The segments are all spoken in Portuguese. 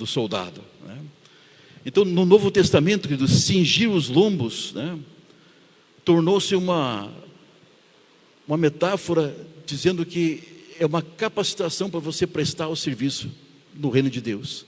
do soldado, né? Então, no Novo Testamento, querido, cingir os lombos, né, tornou-se uma metáfora dizendo que é uma capacitação para você prestar o serviço no reino de Deus.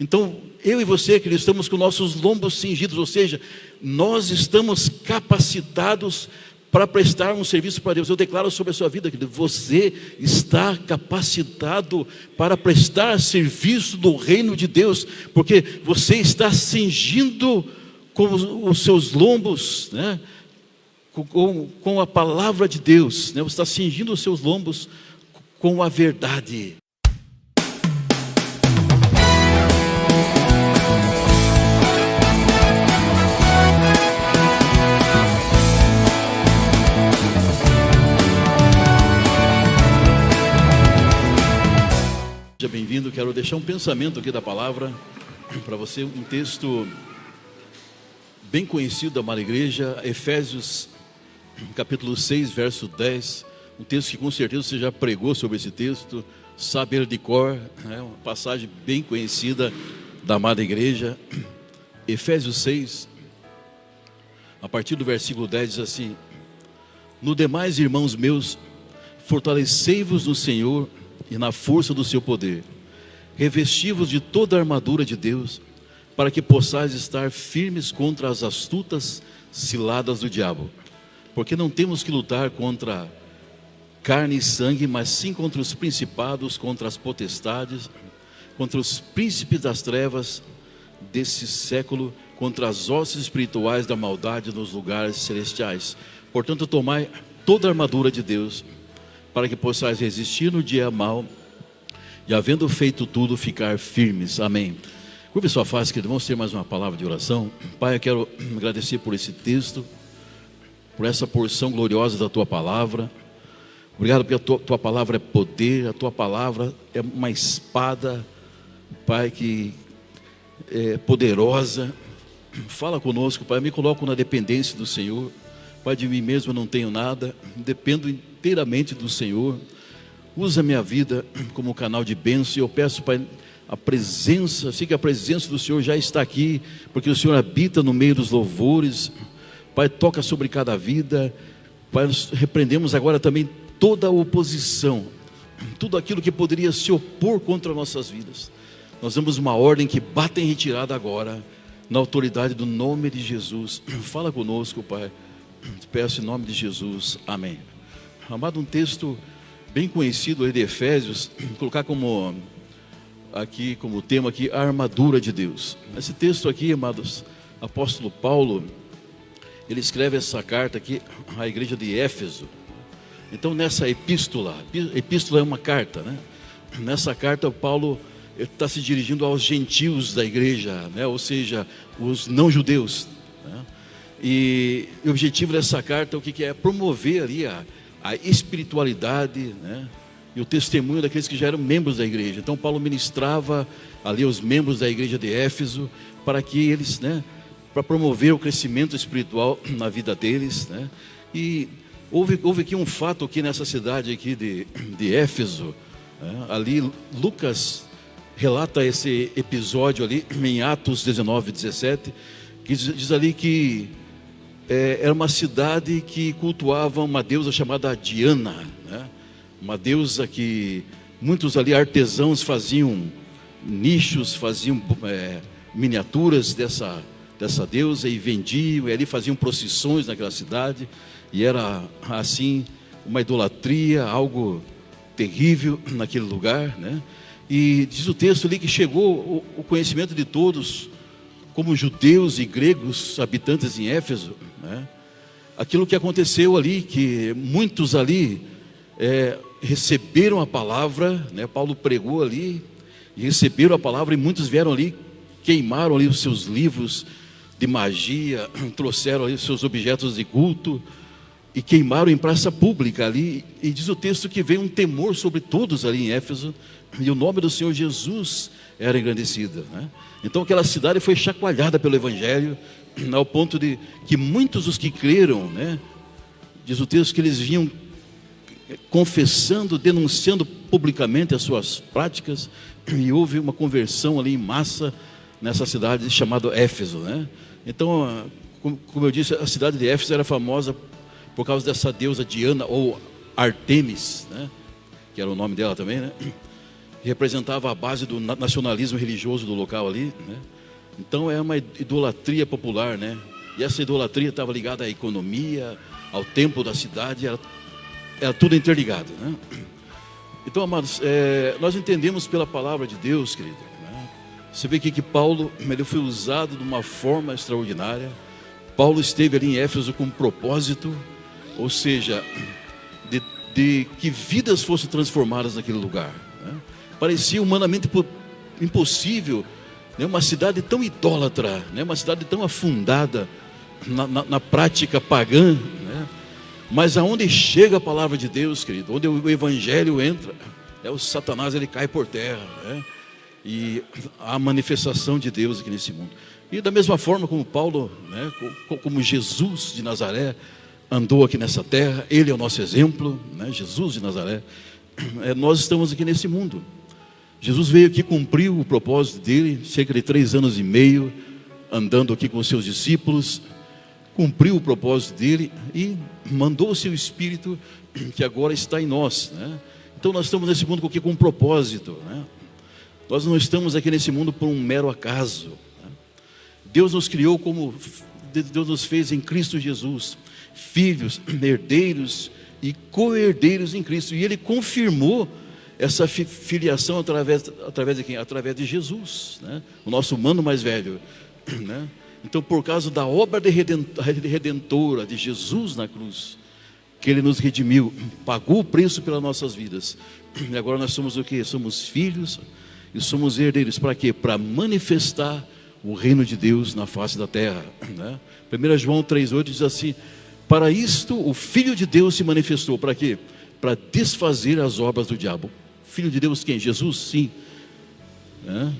Então, eu e você, querido, estamos com nossos lombos cingidos, ou seja, nós estamos capacitados para prestar um serviço para Deus. Eu declaro sobre a sua vida, querido, você está capacitado para prestar serviço no reino de Deus, porque você está cingindo com os seus lombos, né, com a palavra de Deus, né, você está cingindo os seus lombos com a verdade. Seja bem-vindo. Quero deixar um pensamento aqui da palavra para você, um texto bem conhecido da amada igreja, Efésios capítulo 6, verso 10, um texto que com certeza você já pregou sobre esse texto, sabe ele de cor, é uma passagem bem conhecida da amada igreja. Efésios 6, a partir do versículo 10 diz assim: no demais, irmãos meus, fortalecei-vos no Senhor e na força do seu poder, revesti-vos de toda a armadura de Deus, para que possais estar firmes contra as astutas ciladas do diabo, porque não temos que lutar contra carne e sangue, mas sim contra os principados, contra as potestades, contra os príncipes das trevas desse século, contra as hostes espirituais da maldade nos lugares celestiais. Portanto, tomai toda a armadura de Deus, para que possais resistir no dia mau, e havendo feito tudo, ficar firmes. Amém. Curve sua face, querido, vamos ter mais uma palavra de oração. Pai, eu quero agradecer por esse texto, por essa porção gloriosa da Tua palavra. Obrigado porque a tua palavra é poder, a Tua palavra é uma espada, Pai, que é poderosa. Fala conosco, Pai, me coloco na dependência do Senhor. Pai, de mim mesmo eu não tenho nada, dependo inteiramente do Senhor. Usa a minha vida como canal de bênção, e eu peço, Pai, a presença, sei que a presença do Senhor já está aqui, porque o Senhor habita no meio dos louvores. Pai, toca sobre cada vida. Pai, nós repreendemos agora também toda a oposição, tudo aquilo que poderia se opor contra nossas vidas. Nós damos uma ordem que bata em retirada agora, na autoridade do nome de Jesus. Fala conosco, Pai, te peço em nome de Jesus, amém. Amado, um texto bem conhecido aí de Efésios, vou colocar como tema aqui, a armadura de Deus. Esse texto aqui, amados, apóstolo Paulo, ele escreve essa carta aqui à igreja de Éfeso. Então, nessa epístola é uma carta, né? Nessa carta, Paulo está se dirigindo aos gentios da igreja, né? Ou seja, os não-judeus, né? E o objetivo dessa carta, o que é? Promover ali a espiritualidade, né? E o testemunho daqueles que já eram membros da igreja. Então, Paulo ministrava ali aos membros da igreja de Éfeso, para que eles, né, para promover o crescimento espiritual na vida deles, né? E houve aqui um fato aqui nessa cidade aqui de Éfeso, né? Ali Lucas relata esse episódio ali em Atos 19, 17, que diz ali que era uma cidade que cultuava uma deusa chamada Diana, né? Uma deusa que muitos ali artesãos faziam nichos, faziam miniaturas dessa deusa e vendiam, e ali faziam procissões naquela cidade, e era assim uma idolatria, algo terrível naquele lugar, né? E diz o texto ali que chegou o conhecimento de todos, como judeus e gregos habitantes em Éfeso, né? Aquilo que aconteceu ali, que muitos ali receberam a palavra, né? Paulo pregou ali e receberam a palavra, e muitos vieram ali, queimaram ali os seus livros de magia, trouxeram ali os seus objetos de culto e queimaram em praça pública ali. E diz o texto que veio um temor sobre todos ali em Éfeso, e o nome do Senhor Jesus era engrandecido, né? Então aquela cidade foi chacoalhada pelo Evangelho, ao ponto de que muitos dos que creram, né, diz o texto que eles vinham confessando, denunciando publicamente as suas práticas, e houve uma conversão ali em massa nessa cidade chamada Éfeso, né? Então, como eu disse, a cidade de Éfeso era famosa por causa dessa deusa Diana ou Artemis, né? Que era o nome dela também, né? Que representava a base do nacionalismo religioso do local ali, né? Então é uma idolatria popular, né? E essa idolatria estava ligada à economia, ao templo da cidade, era tudo interligado, né? Então, amados, nós entendemos pela palavra de Deus, querido, né? Você vê aqui que Paulo, ele foi usado de uma forma extraordinária. Paulo esteve ali em Éfeso com um propósito, ou seja, de que vidas fossem transformadas naquele lugar, né? Parecia humanamente impossível, né? Uma cidade tão idólatra, né? Uma cidade tão afundada na prática pagã, né? Mas aonde chega a palavra de Deus, querido, onde o evangelho entra, o Satanás ele cai por terra, né? E há a manifestação de Deus aqui nesse mundo. E da mesma forma como Paulo, né, como Jesus de Nazaré andou aqui nessa terra, ele é o nosso exemplo, né? Jesus de Nazaré, nós estamos aqui nesse mundo. Jesus veio aqui, cumpriu o propósito dele, cerca de 3 anos e meio, andando aqui com os seus discípulos, cumpriu o propósito dele e mandou o seu Espírito, que agora está em nós, né? Então nós estamos nesse mundo com um propósito, né? Nós não estamos aqui nesse mundo por um mero acaso, né? Deus nos criou como Deus nos fez em Cristo Jesus, filhos, herdeiros e co-herdeiros em Cristo. E Ele confirmou essa filiação através de quem? Através de Jesus, né? O nosso humano mais velho, né? Então, por causa da obra redentora de Jesus na cruz, que Ele nos redimiu, pagou o preço pelas nossas vidas. E agora nós somos o quê? Somos filhos e somos herdeiros. Para quê? Para manifestar o reino de Deus na face da terra, né? 1 João 3,8 diz assim: para isto o Filho de Deus se manifestou. Para quê? Para desfazer as obras do diabo. Filho de Deus quem? Jesus? Sim, né?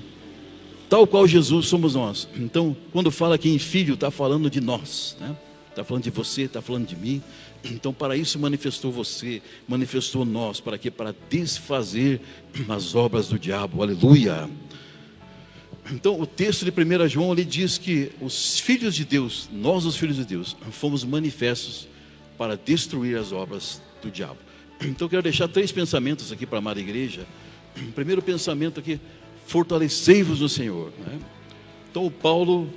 Tal qual Jesus somos nós. Então, quando fala aqui em filho, está falando de nós, né? Está falando de você, está falando de mim. Então, para isso manifestou você, manifestou nós. Para quê? Para desfazer as obras do diabo. Aleluia. Então, o texto de 1 João, ele diz que os filhos de Deus, nós os filhos de Deus, fomos manifestos para destruir as obras do diabo. Então, eu quero deixar 3 pensamentos aqui para a amada igreja. O primeiro pensamento aqui: fortalecei-vos no Senhor, né? Então o Paulo,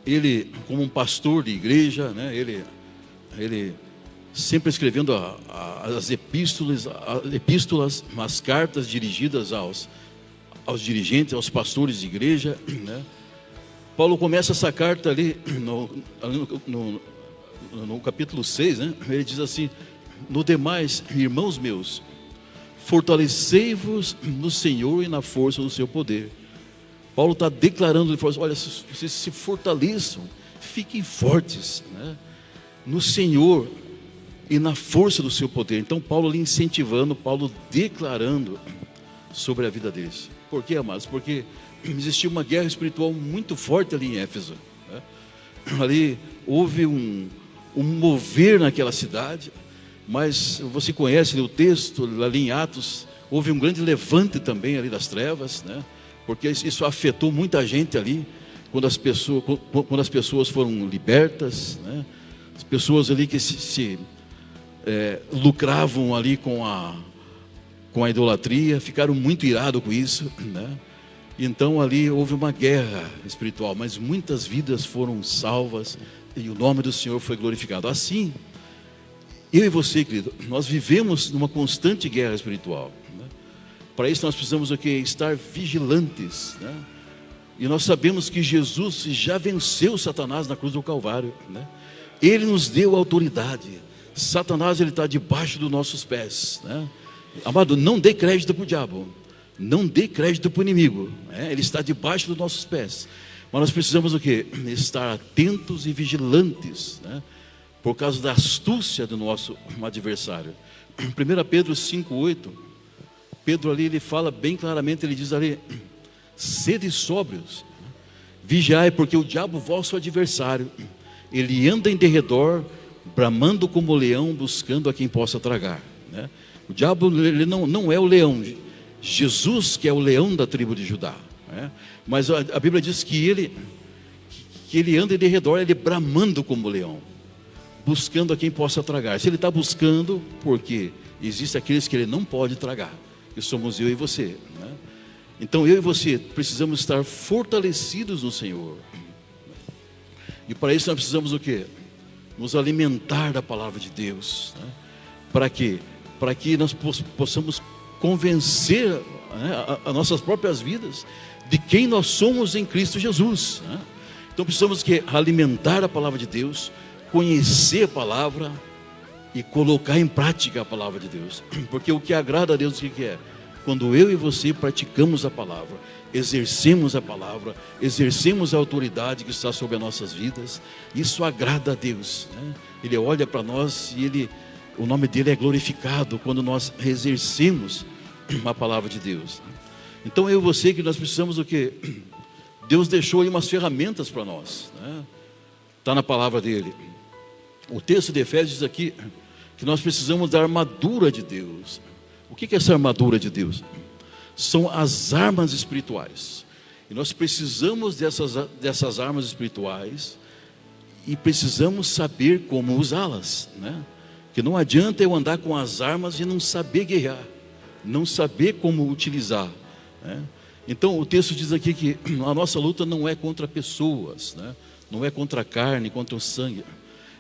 ele como um pastor de igreja, né, ele sempre escrevendo as epístolas, as cartas dirigidas aos dirigentes, aos pastores de igreja, né? Paulo começa essa carta ali no capítulo 6, né? Ele diz assim: no demais, irmãos meus, fortalecei-vos no Senhor e na força do seu poder. Paulo está declarando, olha, vocês se fortaleçam, fiquem fortes, né, no Senhor e na força do seu poder. Então Paulo ali incentivando, Paulo declarando sobre a vida deles. Por quê, amados? Porque existia uma guerra espiritual muito forte ali em Éfeso, né? Ali houve um mover naquela cidade. Mas você conhece o texto, ali em Atos, houve um grande levante também ali das trevas, né? Porque isso afetou muita gente ali, quando as pessoas foram libertas, né? As pessoas ali que lucravam ali com a idolatria, ficaram muito irados com isso, né? Então ali houve uma guerra espiritual, mas muitas vidas foram salvas e o nome do Senhor foi glorificado. Assim, eu e você, querido, nós vivemos numa constante guerra espiritual, né? Para isso nós precisamos o quê? Estar vigilantes, né? E nós sabemos que Jesus já venceu Satanás na cruz do Calvário, né? Ele nos deu autoridade. Satanás, ele está debaixo dos nossos pés, né? Amado, não dê crédito para o diabo, não dê crédito para o inimigo, né? Ele está debaixo dos nossos pés. Mas nós precisamos o quê? Estar atentos e vigilantes, né? Por causa da astúcia do nosso adversário. 1 Pedro 5,8, Pedro ali, ele fala bem claramente, ele diz ali: sede sóbrios, vigiai, porque o diabo, vosso adversário, ele anda em derredor, bramando como leão, buscando a quem possa tragar, né? O diabo, ele não é o leão, Jesus, que é o leão da tribo de Judá, né? Mas a Bíblia diz que ele anda de redor, ele bramando como leão, buscando a quem possa tragar. Se ele está buscando, porque existem aqueles que ele não pode tragar, que somos eu e você, né? Então eu e você precisamos estar fortalecidos no Senhor. E para isso nós precisamos o quê? Nos alimentar da palavra de Deus, né? Para quê? Para que nós possamos convencer, né, as nossas próprias vidas de quem nós somos em Cristo Jesus, né? Então precisamos que alimentar a palavra de Deus, conhecer a palavra e colocar em prática a palavra de Deus. Porque o que agrada a Deus, o que é? Quando eu e você praticamos a palavra, exercemos a palavra, exercemos a autoridade que está sobre as nossas vidas, isso agrada a Deus, né? Ele olha para nós e o nome dele é glorificado quando nós exercemos a palavra de Deus. Então eu e você, que nós precisamos o quê? Deus deixou aí umas ferramentas para nós, né? Está na palavra dele. O texto de Efésios diz aqui que nós precisamos da armadura de Deus. O que é essa armadura de Deus? São as armas espirituais. E nós precisamos dessas armas espirituais e precisamos saber como usá-las, né? Que não adianta eu andar com as armas e não saber guerrear, não saber como utilizar, né? Então o texto diz aqui que a nossa luta não é contra pessoas, né? Não é contra a carne, contra o sangue,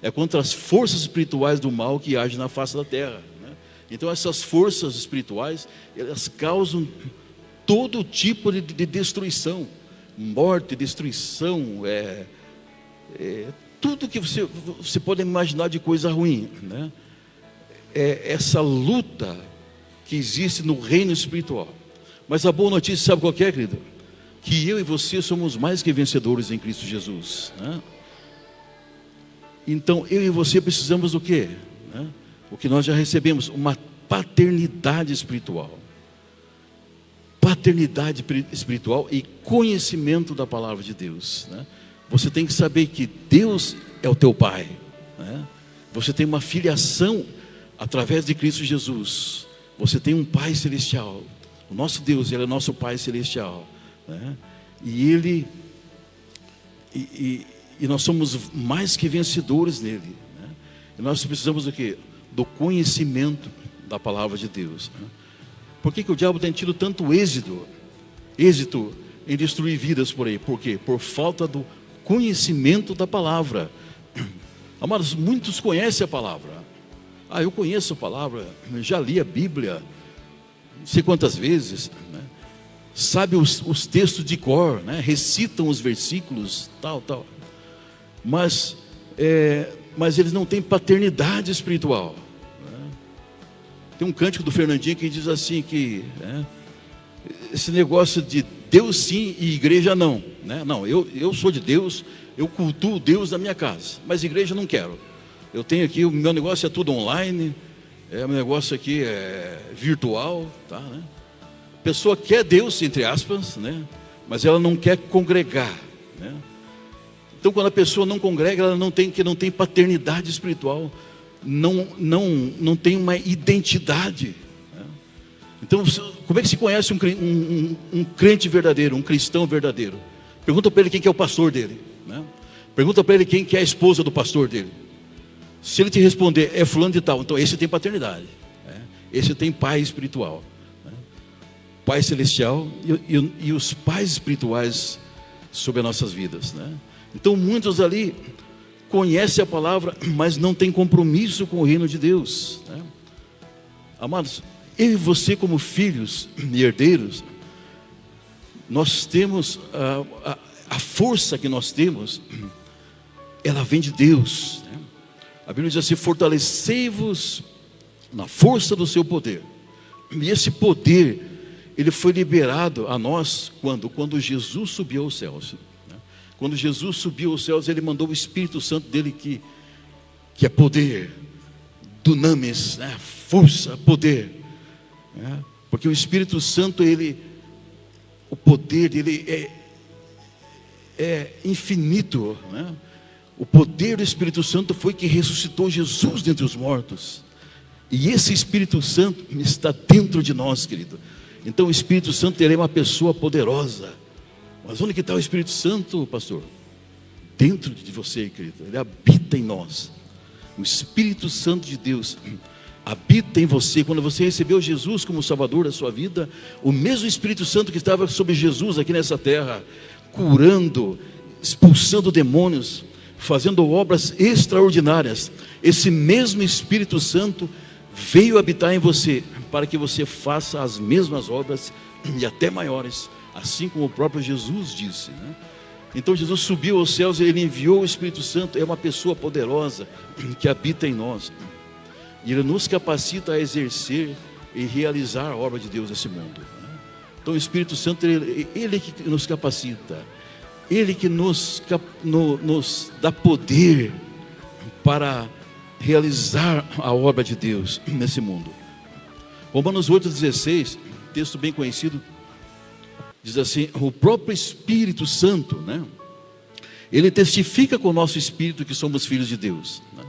é contra as forças espirituais do mal que agem na face da terra, né? Então essas forças espirituais, elas causam todo tipo de destruição, morte, destruição, tudo que você pode imaginar de coisa ruim, né? É essa luta que existe no reino espiritual. Mas a boa notícia, sabe qual é, querido? Que eu e você somos mais que vencedores em Cristo Jesus, né? Então eu e você precisamos do quê, né? O que nós já recebemos, uma paternidade espiritual. Paternidade espiritual e conhecimento da palavra de Deus, né? Você tem que saber que Deus é o teu Pai, né? Você tem uma filiação através de Cristo Jesus. Você tem um Pai celestial. O nosso Deus, Ele é nosso Pai celestial, né? E nós somos mais que vencedores nele, né? E nós precisamos do quê? Do conhecimento da palavra de Deus, né? Por que o diabo tem tido tanto êxito em destruir vidas por aí? Por quê? Por falta do conhecimento da palavra. Amados, muitos conhecem a palavra. Eu conheço a palavra, já li a Bíblia não sei quantas vezes, né? Sabe os textos de cor, né? Recitam os versículos, tal. Mas eles não têm paternidade espiritual, né? Tem um cântico do Fernandinho que diz assim que, né, esse negócio de Deus sim e igreja não, né? Não, eu sou de Deus, eu cultuo Deus na minha casa, mas igreja não quero. Eu tenho aqui, o meu negócio é tudo online, o meu negócio aqui é virtual, tá, né? A pessoa quer Deus, entre aspas, né? Mas ela não quer congregar, né? Então quando a pessoa não congrega, ela não tem paternidade espiritual, não tem uma identidade, né? Então como é que se conhece um crente verdadeiro, um cristão verdadeiro? Pergunta para ele quem que é o pastor dele, né? Pergunta para ele quem que é a esposa do pastor dele. Se ele te responder, é fulano de tal, então esse tem paternidade, né? Esse tem pai espiritual, né? Pai celestial e os pais espirituais sobre as nossas vidas, né? Então muitos ali conhecem a palavra, mas não têm compromisso com o reino de Deus, né? Amados, eu e você como filhos e herdeiros, nós temos a força que nós temos, ela vem de Deus, né? A Bíblia diz assim: fortalecei-vos na força do seu poder. E esse poder, ele foi liberado a nós quando Jesus subiu aos céus, né? Quando Jesus subiu aos céus, ele mandou o Espírito Santo dele que é poder, dunamis, né? Força, poder, né? Porque o Espírito Santo, o poder dele é infinito, né? O poder do Espírito Santo foi que ressuscitou Jesus dentre os mortos. E esse Espírito Santo está dentro de nós, querido. Então o Espírito Santo, ele é uma pessoa poderosa. Mas onde que está o Espírito Santo, pastor? Dentro de você, querido. Ele habita em nós. O Espírito Santo de Deus habita em você. Quando você recebeu Jesus como Salvador da sua vida, o mesmo Espírito Santo que estava sobre Jesus aqui nessa terra, curando, expulsando demônios, fazendo obras extraordinárias, esse mesmo Espírito Santo veio habitar em você, para que você faça as mesmas obras e até maiores, assim como o próprio Jesus disse, né? Então Jesus subiu aos céus e ele enviou o Espírito Santo. É uma pessoa poderosa que habita em nós, e ele nos capacita a exercer e realizar a obra de Deus nesse mundo, né? Então o Espírito Santo, ele que nos capacita, ele que nos dá poder para realizar a obra de Deus nesse mundo. Romanos 8,16, texto bem conhecido, diz assim: o próprio Espírito Santo, né, ele testifica com o nosso espírito que somos filhos de Deus, né?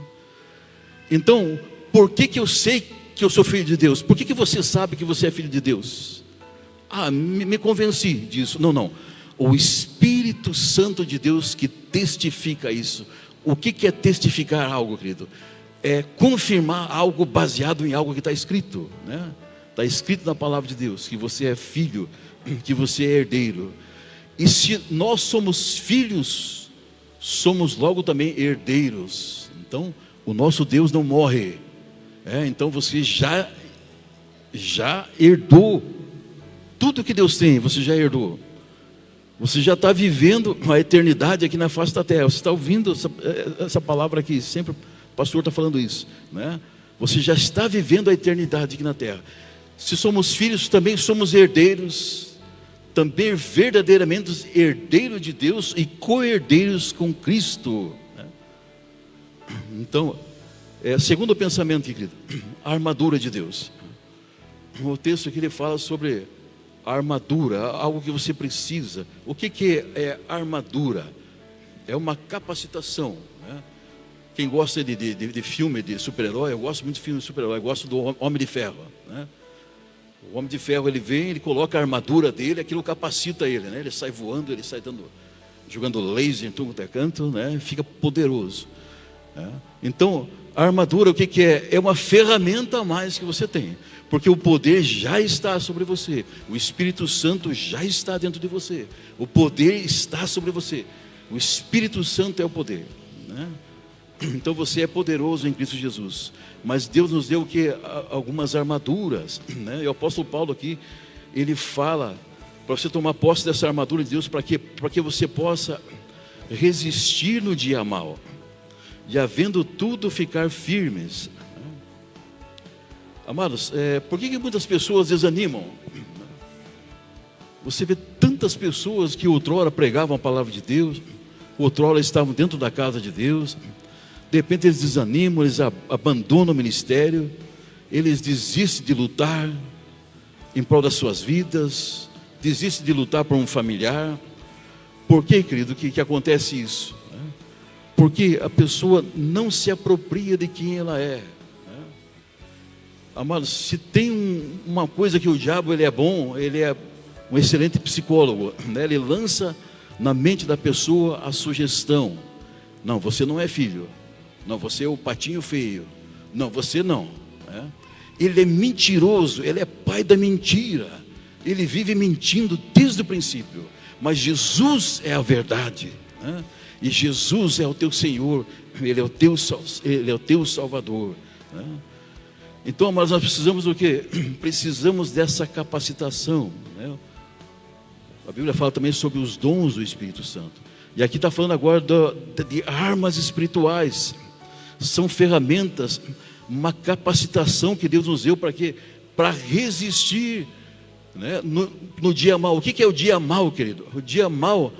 Então, por que eu sei que eu sou filho de Deus? Por que você sabe que você é filho de Deus? Me convenci disso. Não. O Espírito Santo de Deus que testifica isso. O que é testificar algo, querido? É confirmar algo baseado em algo que está escrito, né? Está escrito na palavra de Deus que você é filho, que você é herdeiro. E se nós somos filhos, somos logo também herdeiros. Então o nosso Deus não morre, então você já herdou tudo que Deus tem. Você já herdou. Você já está vivendo a eternidade aqui na face da terra. Você está ouvindo essa palavra aqui, sempre o pastor está falando isso, né? Você já está vivendo a eternidade aqui na terra. Se somos filhos, também somos herdeiros, também verdadeiramente herdeiros de Deus e co-herdeiros com Cristo, né? Então, segundo pensamento aqui, querido, a armadura de Deus. O texto aqui ele fala sobre a armadura, algo que você precisa. O que é armadura? É uma capacitação, né? Quem gosta de filme de super-herói, eu gosto muito de filme de super-herói, eu gosto do Homem de Ferro, né? O Homem de Ferro, ele vem, ele coloca a armadura dele, aquilo capacita ele, né? Ele sai voando, ele sai jogando laser em tudo quanto é canto, né? Fica poderoso, né? Então, a armadura, o que é? É uma ferramenta a mais que você tem, porque o poder já está sobre você, o Espírito Santo já está dentro de você, o poder está sobre você, o Espírito Santo é o poder, né? Então você é poderoso em Cristo Jesus. Mas Deus nos deu o que? Algumas armaduras, né? E o apóstolo Paulo aqui, ele fala para você tomar posse dessa armadura de Deus. Para quê? Para que você possa resistir no dia mau, e havendo tudo ficar firmes, né? Amados, por que muitas pessoas desanimam? Você vê tantas pessoas que outrora pregavam a palavra de Deus, outrora estavam dentro da casa de Deus, de repente eles desanimam, eles abandonam o ministério, eles desistem de lutar em prol das suas vidas, desistem de lutar por um familiar. Por que, querido, que acontece isso? Porque a pessoa não se apropria de quem ela é, né? Amados, se tem uma coisa que o diabo ele é bom, ele é um excelente psicólogo, né? Ele lança na mente da pessoa a sugestão: não, você não é filho. Não, você é o patinho feio. Não, você não, né? Ele é mentiroso, ele é pai da mentira. Ele vive mentindo desde o princípio. Mas Jesus é a verdade, né? E Jesus é o teu Senhor, Ele é o teu Salvador, né? Então, mas nós precisamos do quê? Precisamos dessa capacitação, né? A Bíblia fala também sobre os dons do Espírito Santo. E aqui está falando agora de armas espirituais. São ferramentas, uma capacitação que Deus nos deu para quê? Para resistir, né? No dia mau. O que é o dia mau, querido? O dia mau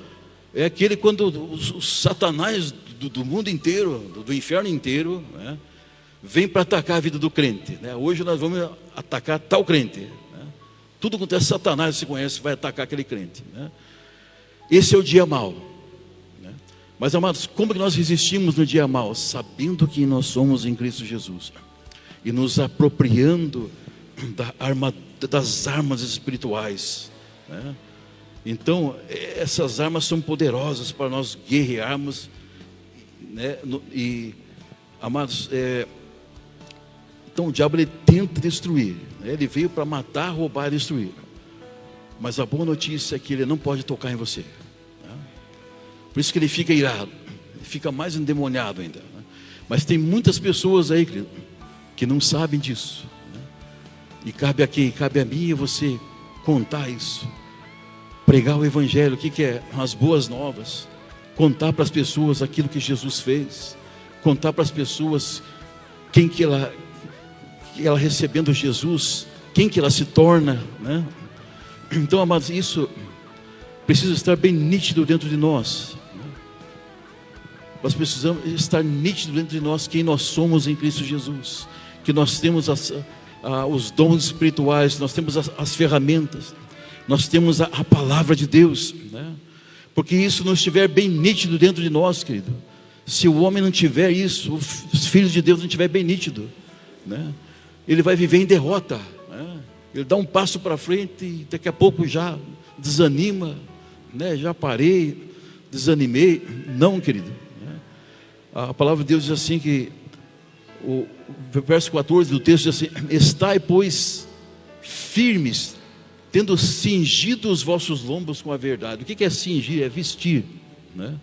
é aquele quando o Satanás do mundo inteiro, do inferno inteiro, né, vem para atacar a vida do crente, né? Hoje nós vamos atacar tal crente, né? Tudo quanto é Satanás se conhece vai atacar aquele crente, né? Esse é o dia mau, né? Mas amados, como que nós resistimos no dia mau? Sabendo quem nós somos em Cristo Jesus e nos apropriando das armas espirituais, né? Então, essas armas são poderosas para nós guerrearmos, né? E, amados, então o diabo ele tenta destruir, né? Ele veio para matar, roubar e destruir. Mas a boa notícia é que ele não pode tocar em você, né? Por isso que ele fica irado, ele fica mais endemoniado ainda, né? Mas tem muitas pessoas aí, querido, que não sabem disso, né? E cabe a quem? Cabe a mim e você contar isso, pregar o evangelho. O que é? As boas novas, contar para as pessoas aquilo que Jesus fez, contar para as pessoas quem que ela recebendo Jesus, quem que ela se torna, né? Então, amados, isso precisa estar bem nítido dentro de nós, né? Nós precisamos estar nítido dentro de nós quem nós somos em Cristo Jesus, que nós temos os dons espirituais, nós temos as ferramentas, nós temos a palavra de Deus, né? Porque isso não estiver bem nítido dentro de nós, querido, se o homem não tiver isso, os filhos de Deus não tiver bem nítido, né? Ele vai viver em derrota, né? Ele dá um passo para frente e daqui a pouco já desanima, né? Já parei, desanimei. Não, querido, né? A palavra de Deus diz assim que o verso 14 do texto diz assim: estai, pois, firmes, tendo cingido os vossos lombos com a verdade. O que é cingir? É vestir, né?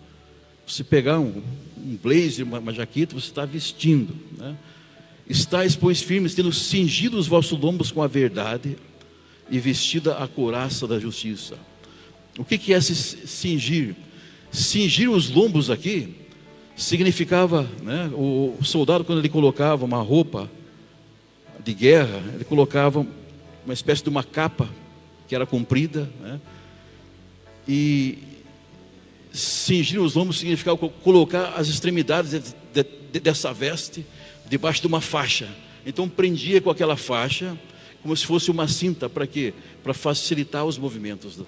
Você pegar um blazer, uma jaqueta, você está vestindo, né? Estais, pois, firmes, tendo cingido os vossos lombos com a verdade e vestida a couraça da justiça. O que é se cingir? Cingir os lombos aqui significava, né, o soldado, quando ele colocava uma roupa de guerra, ele colocava uma espécie de uma capa que era comprida, né? E cingir os lombos significava colocar as extremidades dessa veste debaixo de uma faixa. Então prendia com aquela faixa, como se fosse uma cinta. Para quê? Para facilitar os movimentos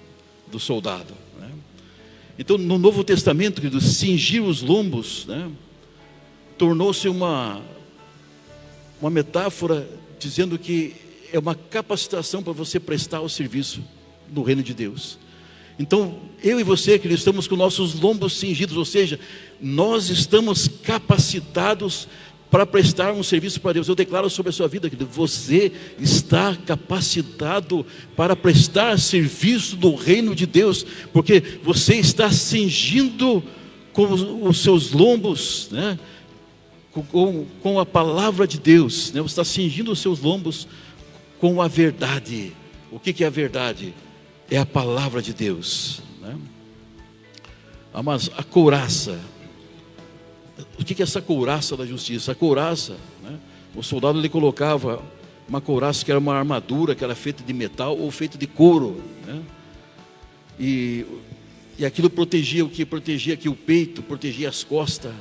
do soldado, né? Então no Novo Testamento, querido, cingir os lombos, né, tornou-se uma metáfora dizendo que é uma capacitação para você prestar o serviço no reino de Deus. Então eu e você, querido, estamos com nossos lombos cingidos, ou seja, nós estamos capacitados para prestar um serviço para Deus. Eu declaro sobre a sua vida, querido, você está capacitado para prestar serviço no reino de Deus, porque você está cingindo com os seus lombos, né, com a palavra de Deus, né? Você está cingindo os seus lombos com a verdade. O que é a verdade? É a palavra de Deus, né? Mas a couraça, o que é essa couraça da justiça? A couraça, né, o soldado ele colocava uma couraça que era uma armadura, que era feita de metal ou feita de couro, né? E aquilo protegia o que? Protegia aqui o peito, protegia as costas,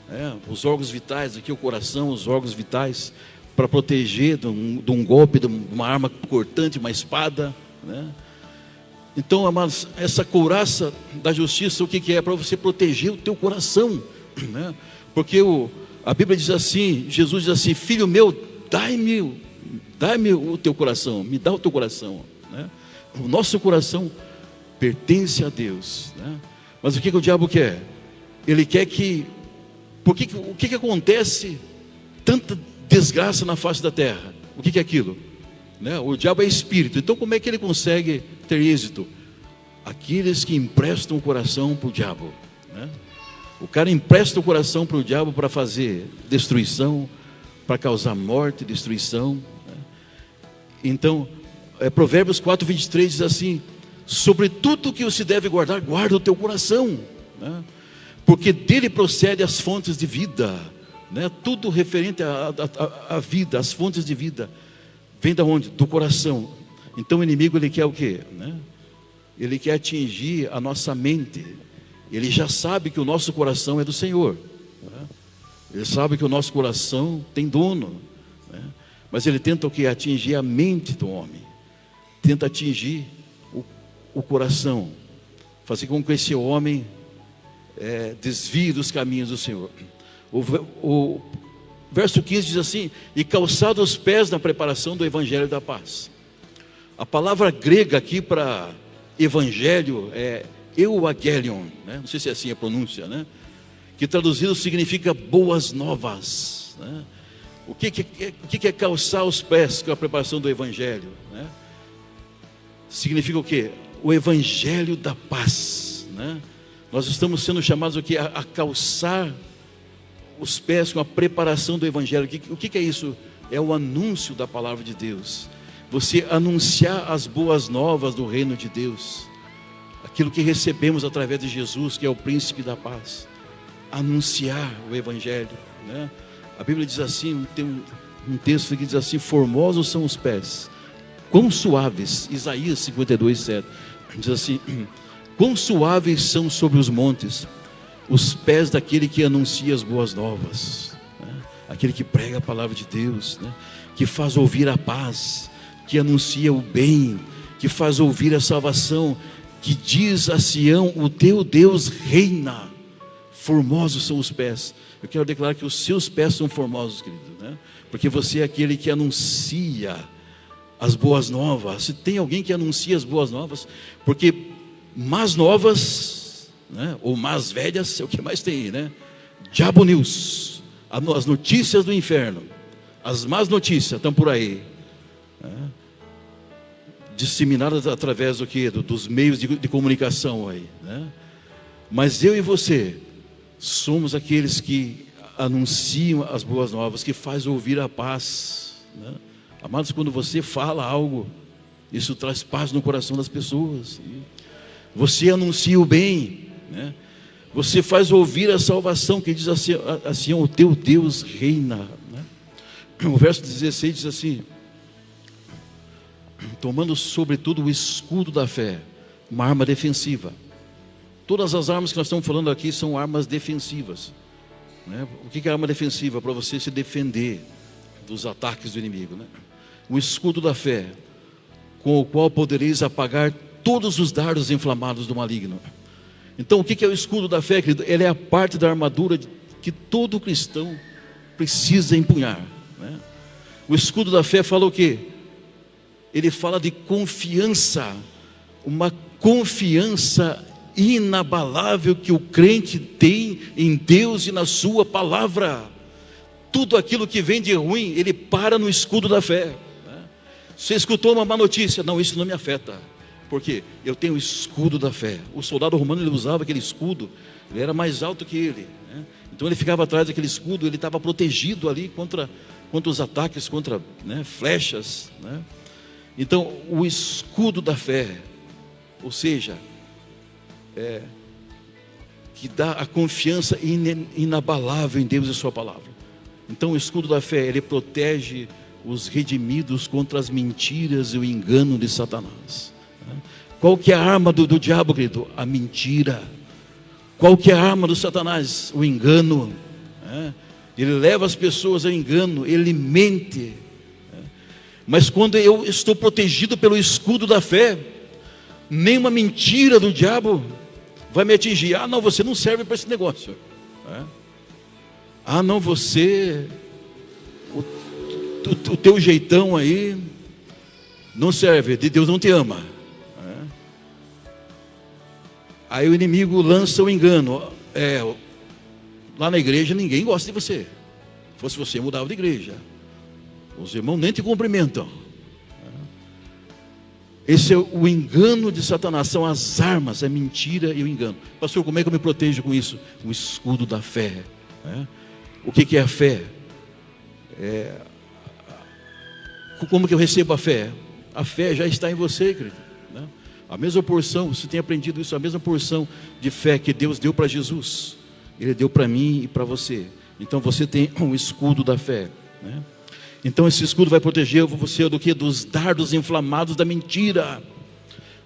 né, os órgãos vitais, aqui o coração, os órgãos vitais, para proteger de um golpe, de uma arma cortante, uma espada, né? Então, amados, essa couraça da justiça, o que é? Para você proteger o teu coração, né? Porque a Bíblia diz assim, Jesus diz assim: filho meu, dai-me o teu coração, me dá o teu coração, né? O nosso coração pertence a Deus, né? Mas o que o diabo quer? Ele quer que, o que acontece tanta desgraça na face da terra? O que é aquilo, né? O diabo é espírito. Então como é que ele consegue ter êxito? Aqueles que emprestam o coração para o diabo, né? O cara empresta o coração para o diabo para fazer destruição, para causar morte, destruição, né? Então Provérbios 4:23 diz assim: sobre tudo que se deve guardar, guarda o teu coração, né? Porque dele procede as fontes de vida, né? Tudo referente à vida, as fontes de vida, vem da onde? Do coração. Então o inimigo ele quer o quê, né? Ele quer atingir a nossa mente. Ele já sabe que o nosso coração é do Senhor, né? Ele sabe que o nosso coração tem dono, né? Mas ele tenta o quê? Atingir a mente do homem, tenta atingir o coração, fazer com que esse homem desvie dos caminhos do Senhor. O verso 15 diz assim: e calçados os pés na preparação do evangelho da paz. A palavra grega aqui para evangelho é euangelion, né? Não sei se é assim a pronúncia, né? Que traduzido significa boas novas, né? O que é calçar os pés com a preparação do evangelho, né? Significa o quê? O evangelho da paz, né? Nós estamos sendo chamados aqui a calçar os pés com a preparação do evangelho. O que é isso? É o anúncio da palavra de Deus. Você anunciar as boas novas do reino de Deus, aquilo que recebemos através de Jesus, que é o príncipe da paz. Anunciar o evangelho, né? A Bíblia diz assim, tem um texto que diz assim: formosos são os pés, quão suaves. Isaías 52:7 diz assim: quão suaves são sobre os montes os pés daquele que anuncia as boas novas, né? Aquele que prega a palavra de Deus, né? Que faz ouvir a paz, que anuncia o bem, que faz ouvir a salvação, que diz a Sião: o teu Deus reina. Formosos são os pés. Eu quero declarar que os seus pés são formosos, querido, né? Porque você é aquele que anuncia as boas novas. Se tem alguém que anuncia as boas novas, porque más novas, né, ou más velhas, é o que mais tem aí, né? Diabo News, as notícias do inferno, as más notícias estão por aí, né? Disseminadas através do que? Dos meios de comunicação aí, né? Mas eu e você somos aqueles que anunciam as boas novas, que faz ouvir a paz, né? Amados, quando você fala algo, isso traz paz no coração das pessoas. Você anuncia o bem, né? Você faz ouvir a salvação, que diz assim: o teu Deus reina, né? O verso 16 diz assim: tomando sobretudo o escudo da fé, uma arma defensiva. Todas as armas que nós estamos falando aqui são armas defensivas, né? O que é arma defensiva? Para você se defender dos ataques do inimigo, né? O escudo da fé, com o qual podereis apagar todos os dardos inflamados do maligno. Então, o que é o escudo da fé, querido? Ele é a parte da armadura que todo cristão precisa empunhar, né? O escudo da fé fala o quê? Ele fala de confiança, uma confiança inabalável que o crente tem em Deus e na sua palavra. Tudo aquilo que vem de ruim, ele para no escudo da fé, né? Você escutou uma má notícia? Não, isso não me afeta. Por quê? Eu tenho o escudo da fé. O soldado romano, ele usava aquele escudo, ele era mais alto que ele, né? Então ele ficava atrás daquele escudo, ele estava protegido ali contra os ataques, contra, né, flechas, né? Então o escudo da fé, ou seja, que dá a confiança inabalável em Deus e sua palavra. Então o escudo da fé, ele protege os redimidos contra as mentiras e o engano de Satanás. Qual que é a arma do diabo, querido? A mentira. Qual que é a arma do Satanás? O engano. Ele leva as pessoas ao engano, ele mente. Mas quando eu estou protegido pelo escudo da fé, nenhuma mentira do diabo vai me atingir. Ah, não, você não serve para esse negócio. Ah, não, você, o teu jeitão aí não serve, Deus não te ama. Aí o inimigo lança o engano. Lá na igreja ninguém gosta de você. Se fosse você, mudava de igreja. Os irmãos nem te cumprimentam. Esse é o engano de Satanás, são as armas, a mentira e o engano. Pastor, como é que eu me protejo com isso? O escudo da fé. O que é a fé? Como que eu recebo a fé? A fé já está em você, querido, né? A mesma porção, você tem aprendido isso, a mesma porção de fé que Deus deu para Jesus, Ele deu para mim e para você. Então você tem um escudo da fé, né? Então esse escudo vai proteger você do que? Dos dardos inflamados da mentira,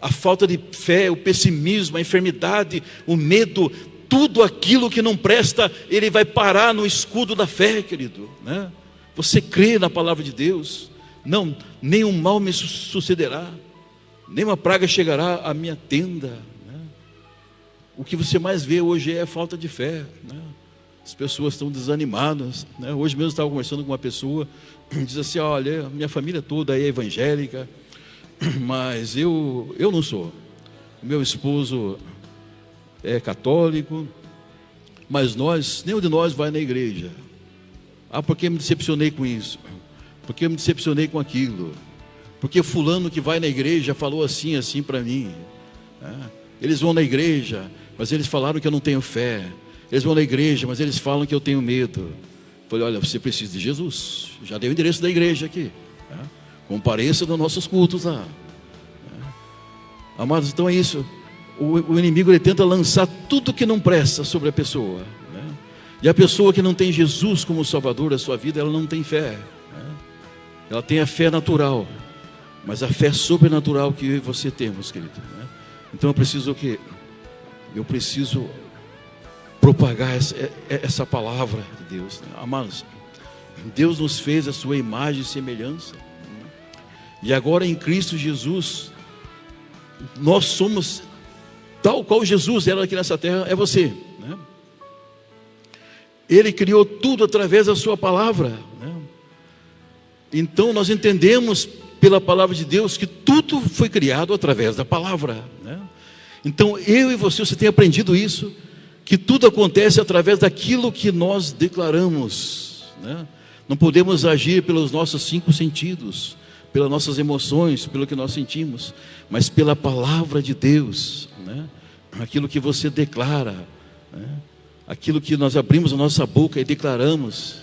a falta de fé, o pessimismo, a enfermidade, o medo, tudo aquilo que não presta, ele vai parar no escudo da fé, querido, né? Você crê na palavra de Deus? Não, nenhum mal me sucederá, nenhuma praga chegará à minha tenda, né? O que você mais vê hoje é a falta de fé, né? As pessoas estão desanimadas, né? Hoje mesmo eu estava conversando com uma pessoa, diz assim: olha, minha família toda é evangélica, mas eu não sou. O meu esposo é católico, mas nenhum de nós vai na igreja. Porque me decepcionei com isso, porque me decepcionei com aquilo, porque fulano que vai na igreja falou assim para mim. Eles vão na igreja, mas eles falaram que eu não tenho fé. Eles vão na igreja, mas eles falam que eu tenho medo. Falei, olha, você precisa de Jesus. Já dei o endereço da igreja aqui. Compareça nos nossos cultos lá. Amados, então é isso. O inimigo, ele tenta lançar tudo que não presta sobre a pessoa. E a pessoa que não tem Jesus como Salvador da sua vida, ela não tem fé. Ela tem a fé natural, mas a fé sobrenatural que eu e você temos, querido. Então eu preciso o quê? Eu preciso propagar essa palavra de Deus. Amados, Deus nos fez a sua imagem e semelhança. E agora em Cristo Jesus, nós somos tal qual Jesus era aqui nessa terra, é você. Ele criou tudo através da sua palavra. Então nós entendemos pela palavra de Deus que tudo foi criado através da palavra. Então eu e você tem aprendido isso, que tudo acontece através daquilo que nós declaramos. Não podemos agir pelos nossos 5 sentidos, pelas nossas emoções, pelo que nós sentimos, mas pela palavra de Deus. Aquilo que você declara, aquilo que nós abrimos a nossa boca e declaramos,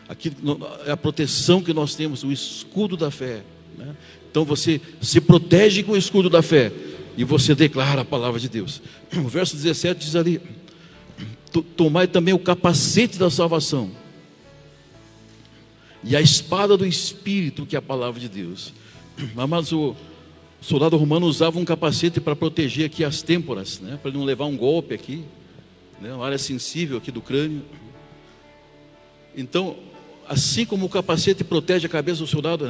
aquilo, é a proteção que nós temos, o escudo da fé. Então você se protege com o escudo da fé e você declara a palavra de Deus. O verso 17 diz ali: tomai também o capacete da salvação e a espada do Espírito, que é a palavra de Deus. Amados, o soldado romano usava um capacete para proteger aqui as têmporas, para ele não levar um golpe aqui, uma área sensível aqui do crânio. Então, assim como o capacete protege a cabeça do soldado,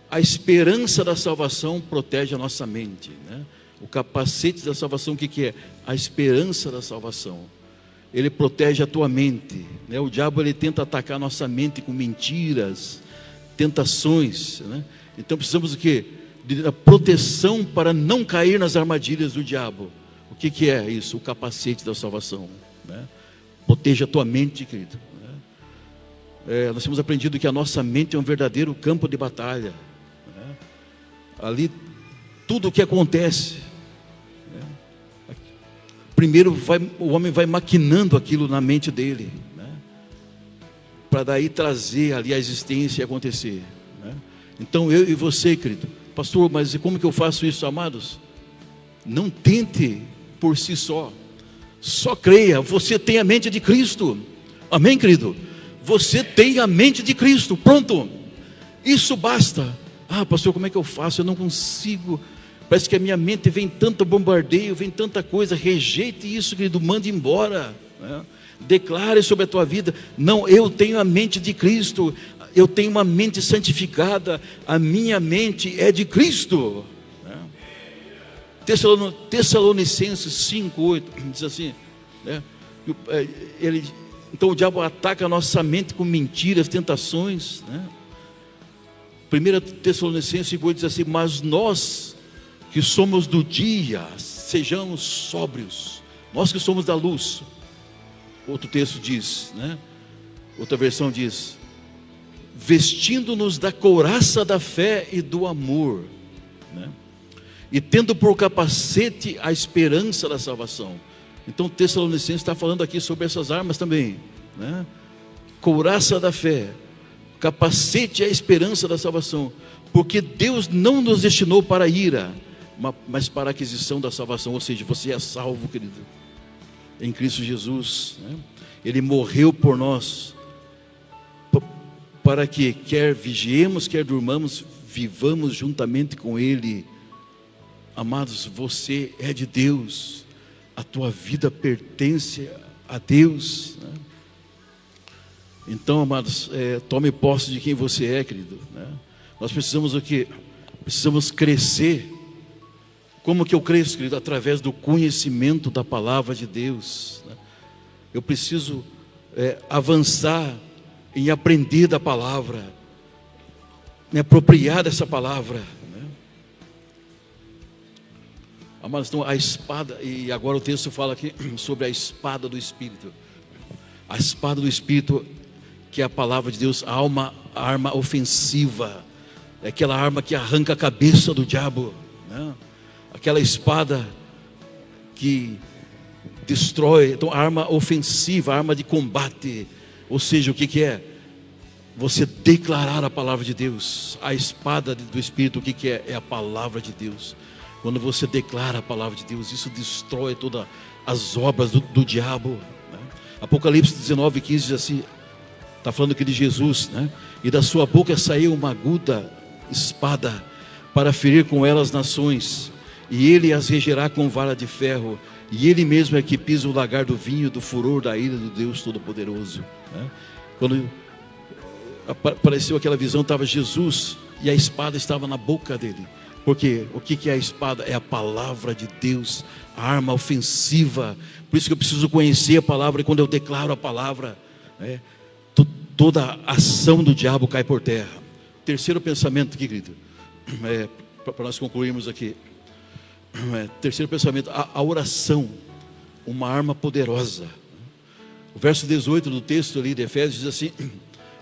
a esperança da salvação protege a nossa mente. O capacete da salvação, o que é? A esperança da salvação. Ele protege a tua mente. O diabo, ele tenta atacar a nossa mente com mentiras, tentações. Então precisamos do quê? Da proteção para não cair nas armadilhas do diabo. O que é isso? O capacete da salvação. Proteja a tua mente, querido. Nós temos aprendido que a nossa mente é um verdadeiro campo de batalha. Ali tudo o que acontece, primeiro o homem vai maquinando aquilo na mente dele, para daí trazer ali a existência e acontecer. Então eu e você, querido, pastor, mas como que eu faço isso, amados? Não tente por si só creia. Você tem a mente de Cristo, amém, querido? Você tem a mente de Cristo, pronto, isso basta. Pastor, como é que eu faço? Eu não consigo, parece que a minha mente vem tanto bombardeio, vem tanta coisa. Rejeite isso, querido, mande embora, declare sobre a tua vida: não, eu tenho a mente de Cristo, eu tenho uma mente santificada, a minha mente é de Cristo. Tessalonicenses 5:8 diz assim, então o diabo ataca a nossa mente com mentiras, tentações. 1 Tessalonicenses 5:8 diz assim: mas nós que somos do dia, sejamos sóbrios, nós que somos da luz. Outro texto diz, outra versão diz: vestindo-nos da couraça da fé e do amor, e tendo por capacete a esperança da salvação. Então Tessalonicenses está falando aqui sobre essas armas também, couraça da fé, capacete é a esperança da salvação, porque Deus não nos destinou para a ira, mas para a aquisição da salvação. Ou seja, você é salvo, querido, em Cristo Jesus. Ele morreu por nós, para que quer vigiemos, quer durmamos, vivamos juntamente com Ele. Amados, você é de Deus, a tua vida pertence a Deus. Então, amados, tome posse de quem você é, querido. Nós precisamos o quê? Precisamos crescer. Como que eu cresço, querido? Através do conhecimento da palavra de Deus. Eu preciso avançar em aprender da palavra, me apropriar dessa palavra. Amados, então a espada, e agora o texto fala aqui sobre a espada do Espírito. A espada do Espírito, que é a palavra de Deus, a arma ofensiva, é aquela arma que arranca a cabeça do diabo, né? Aquela espada que destrói. Então, arma ofensiva, arma de combate. Ou seja, o que é? Você declarar a palavra de Deus. A espada do Espírito, o que é? É a palavra de Deus. Quando você declara a palavra de Deus, isso destrói todas as obras do diabo, né? Apocalipse 19:15 diz assim, está falando aqui de Jesus, né? E da sua boca saiu uma aguda espada para ferir com ela as nações, e ele as regerá com vara de ferro, e ele mesmo é que pisa o lagar do vinho, do furor da ira do Deus Todo-Poderoso, né? Quando apareceu aquela visão, estava Jesus e a espada estava na boca dele. Porque o que é a espada? É a palavra de Deus, a arma ofensiva. Por isso que eu preciso conhecer a palavra, e quando eu declaro a palavra, né, toda a ação do diabo cai por terra. Terceiro pensamento aqui, querido, para nós concluirmos aqui. Terceiro pensamento, a oração, uma arma poderosa. O verso 18 do texto ali de Efésios diz assim: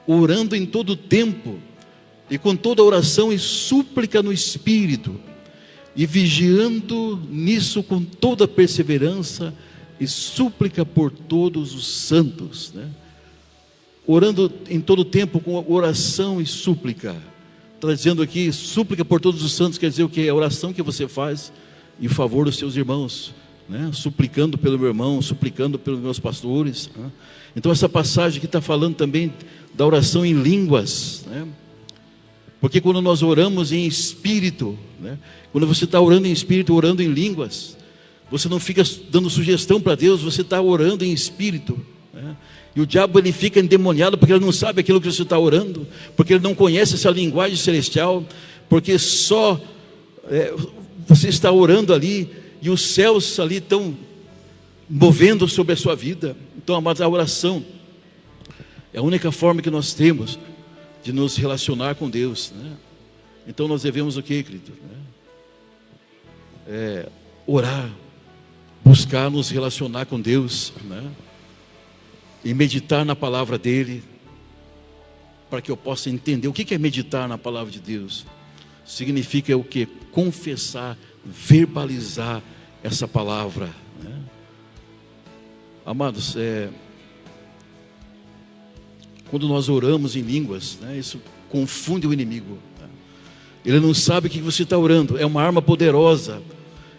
orando em todo tempo, e com toda oração e súplica no Espírito, e vigiando nisso com toda perseverança e súplica por todos os santos, né? Orando em todo tempo com oração e súplica. Está dizendo aqui, súplica por todos os santos, quer dizer o que? A oração que você faz em favor dos seus irmãos, né? Suplicando pelo meu irmão, suplicando pelos meus pastores, né? Então essa passagem aqui está falando também da oração em línguas, né? Porque quando nós oramos em espírito, né? Quando você está orando em espírito, orando em línguas, você não fica dando sugestão para Deus, você está orando em espírito, né? E o diabo, ele fica endemoniado porque ele não sabe aquilo que você está orando, porque ele não conhece essa linguagem celestial, porque só você está orando ali e os céus ali estão movendo sobre a sua vida. Então, amados, a oração é a única forma que nós temos de nos relacionar com Deus, né? Então nós devemos o que, querido? Orar, buscar nos relacionar com Deus, né? E meditar na palavra dele, para que eu possa entender. O que é meditar na palavra de Deus? Significa o que? Confessar, verbalizar essa palavra, né? Amados, quando nós oramos em línguas, né, isso confunde o inimigo, né? Ele não sabe o que você está orando. É uma arma poderosa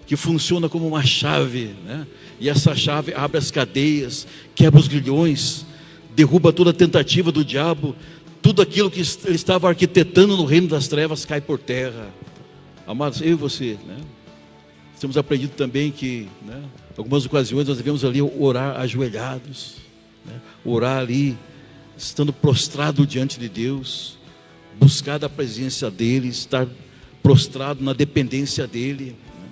que funciona como uma chave, né? E essa chave abre as cadeias, quebra os grilhões, derruba toda a tentativa do diabo. Tudo aquilo que ele estava arquitetando no reino das trevas cai por terra. Amados, eu e você, né, temos aprendido também que, né, algumas ocasiões nós devemos ali orar ajoelhados, né, orar ali estando prostrado diante de Deus, buscar a presença dele, estar prostrado na dependência dele, né?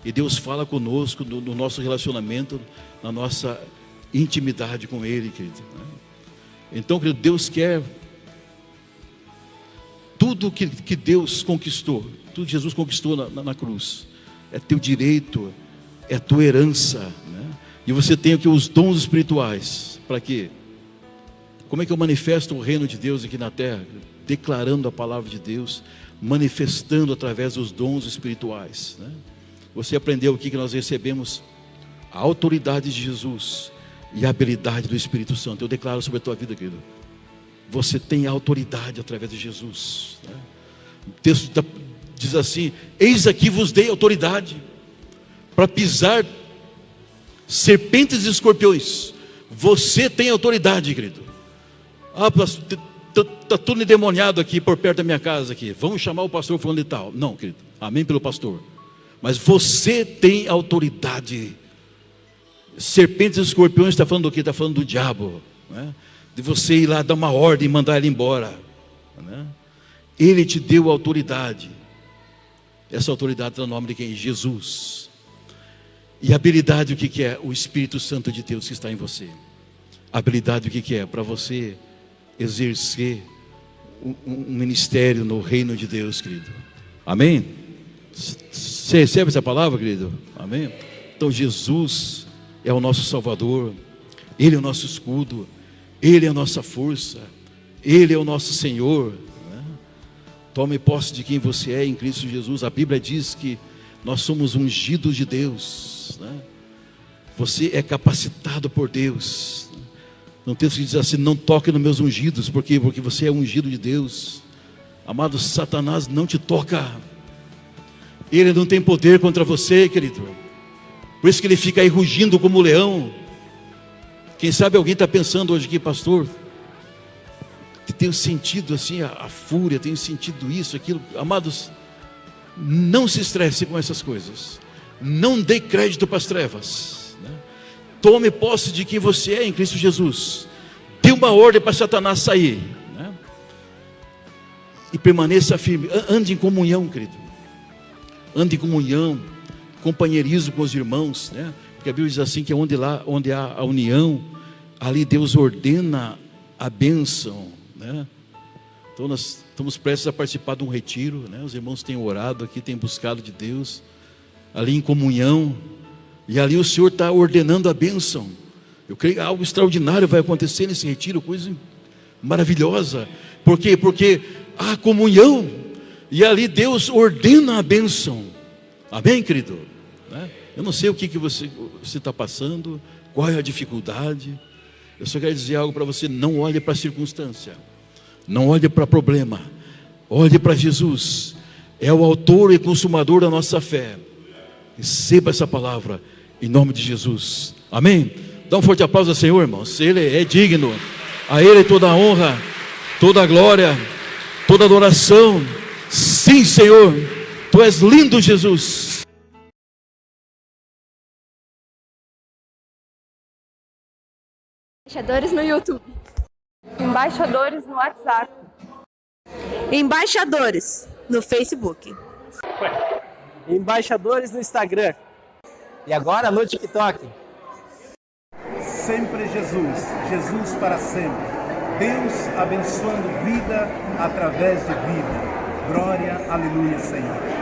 E Deus fala conosco no nosso relacionamento, na nossa intimidade com ele, querido, né? Então, querido, Deus quer tudo que Deus conquistou, tudo que Jesus conquistou na cruz, é teu direito, é tua herança, né? E você tem aqui os dons espirituais. Para quê? Como é que eu manifesto o reino de Deus aqui na terra? Declarando a palavra de Deus, manifestando através dos dons espirituais, né? Você aprendeu aqui que nós recebemos a autoridade de Jesus e a habilidade do Espírito Santo. Eu declaro sobre a tua vida, querido, você tem autoridade através de Jesus, né? O texto diz assim: eis aqui vos dei autoridade para pisar serpentes e escorpiões. Você tem autoridade, querido. Ah, está tudo endemoniado aqui por perto da minha casa aqui. Vamos chamar o pastor fulano e tal. Não, querido, amém pelo pastor. Mas você tem autoridade. Serpentes e escorpiões está falando do quê? Está falando do diabo, né? De você ir lá dar uma ordem e mandar ele embora, né? Ele te deu autoridade. Essa autoridade está no nome de quem? Jesus. E habilidade, o que é? O Espírito Santo de Deus que está em você. Habilidade, o que é? Para você exercer um ministério no reino de Deus, querido. Amém? Você recebe essa palavra, querido? Amém? Então Jesus é o nosso Salvador, Ele é o nosso escudo, Ele é a nossa força, Ele é o nosso Senhor, né? Tome posse de quem você é em Cristo Jesus. A Bíblia diz que nós somos ungidos de Deus, né? Você é capacitado por Deus. No texto que diz assim: não toque nos meus ungidos, porque você é ungido de Deus. Amado, Satanás não te toca. Ele não tem poder contra você, querido. Por isso que ele fica aí rugindo como um leão. Quem sabe alguém está pensando hoje aqui, pastor, que tem sentido assim a fúria, tem sentido isso, aquilo. Amados, não se estresse com essas coisas. Não dê crédito para as trevas, né? Tome posse de quem você é em Cristo Jesus. Dê uma ordem para Satanás sair, né? E permaneça firme. Ande em comunhão, querido. Ande em comunhão, companheirismo com os irmãos, né? Porque a Bíblia diz assim que onde há a união, ali Deus ordena a bênção, né? Então nós estamos prestes a participar de um retiro, né? Os irmãos têm orado aqui, têm buscado de Deus, ali em comunhão, e ali o Senhor está ordenando a bênção. Eu creio que algo extraordinário vai acontecer nesse retiro, coisa maravilhosa. Por quê? Porque há comunhão, e ali Deus ordena a bênção. Amém, querido? Né? Eu não sei o que você está passando, qual é a dificuldade. Eu só quero dizer algo para você: não olhe para a circunstância, não olhe para o problema, olhe para Jesus. É o autor e consumador da nossa fé. Receba essa palavra em nome de Jesus. Amém? Dá um forte aplauso ao Senhor, irmãos. Ele é digno. A Ele toda a honra, toda a glória, toda a adoração. Sim, Senhor, Tu és lindo, Jesus. Embaixadores no YouTube. Embaixadores no WhatsApp. Embaixadores no Facebook. Embaixadores no Instagram. E agora no TikTok. Sempre Jesus, Jesus para sempre. Deus abençoando vida através de vida. Glória, aleluia, Senhor.